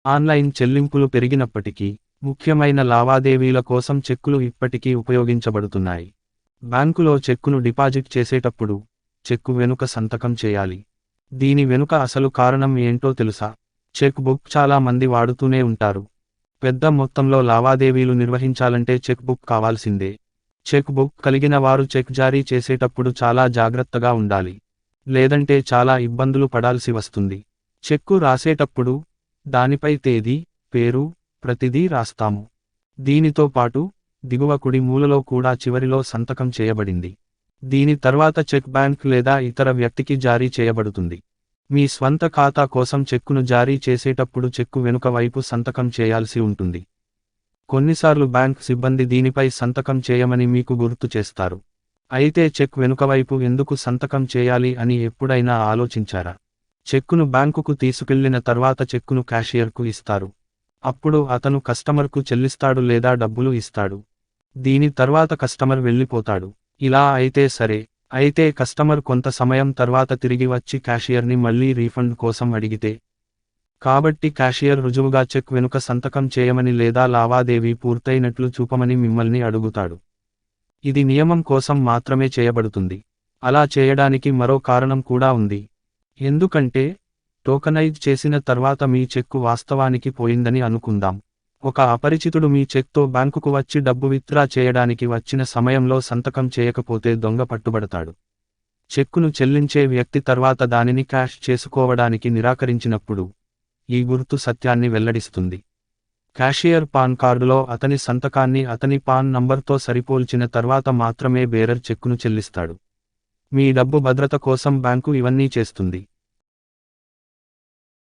Online చెల్లింపులు పెరిగినప్పటికీ, ముఖ్యమైన లావాదేవీల కోసం చెక్కులు ఇప్పటికీ ఉపయోగించబడుతున్నాయి. బ్యాంకులో చెక్కును డిపాజిట్ చేసేటప్పుడు, చెక్కు వెనుక సంతకం చేయాలి. దీని వెనుక అసలు కారణం ఏంటో తెలుసా? చెక్ బుక్ చాలా మంది వాడుతూనే ఉంటారు. పెద్ద మొత్తంలో లావాదేవీలు నిర్వహించాలంటే చెక్ బుక్ కావాల్సిందే. చెక్ బుక్ కలిగిన వారు చెక్ జారీ చేసేటప్పుడు చాలా జాగ్రత్తగా ఉండాలి. లేదంటే చాలా ఇబ్బందులు పడాల్సి వస్తుంది. చెక్కు రాసేటప్పుడు, దానిపై తేదీ, పేరు, ప్రతిదీ రాస్తాము. దీనితో పాటు, దిగువ కుడి మూలలో కూడా చివరిలో సంతకం చేయబడింది. దీని తర్వాత చెక్ బ్యాంక్ లేదా ఇతర వ్యక్తికి జారీ చేయబడుతుంది. మీ స్వంత ఖాతా కోసం చెక్కును జారీ చేసేటప్పుడు చెక్కు వెనుక వైపు సంతకం చేయాల్సి ఉంటుంది. కొన్నిసార్లు బ్యాంక్ సిబ్బంది దీనిపై సంతకం చేయమని మీకు గుర్తు చేస్తారు. అయితే చెక్ వెనుకవైపు ఎందుకు సంతకం చేయాలి అని ఎప్పుడైనా ఆలోచించారా? చెక్కును బ్యాంకుకు తీసుకెళ్లిన తర్వాత చెక్కును క్యాషియర్కు ఇస్తారు. అప్పుడు అతను కస్టమర్కు చెల్లిస్తాడు లేదా డబ్బులు ఇస్తాడు. దీని తర్వాత కస్టమర్ వెళ్ళిపోతాడు. ఇలా అయితే సరే. అయితే కస్టమర్ కొంత సమయం తర్వాత తిరిగి వచ్చి క్యాషియర్ని మళ్ళీ రీఫండ్ కోసం అడిగితే? కాబట్టి క్యాషియర్ రుజువుగా చెక్ వెనుక సంతకం చేయమని లేదా లావాదేవీ పూర్తయినట్లు చూపమని మిమ్మల్ని అడుగుతాడు. ఇది నియమం కోసం మాత్రమే చేయబడుతుంది. అలా చేయడానికి మరో కారణం కూడా ఉంది. ఎందుకంటే, టోకనైజ్ చేసిన తర్వాత మీ చెక్కు వాస్తవానికి పోయిందని అనుకుందాం. ఒక అపరిచితుడు మీ చెక్తో బ్యాంకుకు వచ్చి డబ్బు విత్డ్రా చేయడానికి వచ్చిన సమయంలో సంతకం చేయకపోతే దొంగ పట్టుబడతాడు. చెక్కును చెల్లించే వ్యక్తి తర్వాత దానిని క్యాష్ చేసుకోవడానికి నిరాకరించినప్పుడు, ఈ గుర్తు సత్యాన్ని వెల్లడిస్తుంది. క్యాషియర్ పాన్ కార్డులో అతని సంతకాన్ని అతని పాన్ నంబర్తో సరిపోల్చిన తర్వాత మాత్రమే బేరర్ చెక్కును చెల్లిస్తాడు. మీ డబ్బు భద్రత కోసం బ్యాంకు ఇవన్నీ చేస్తుంది.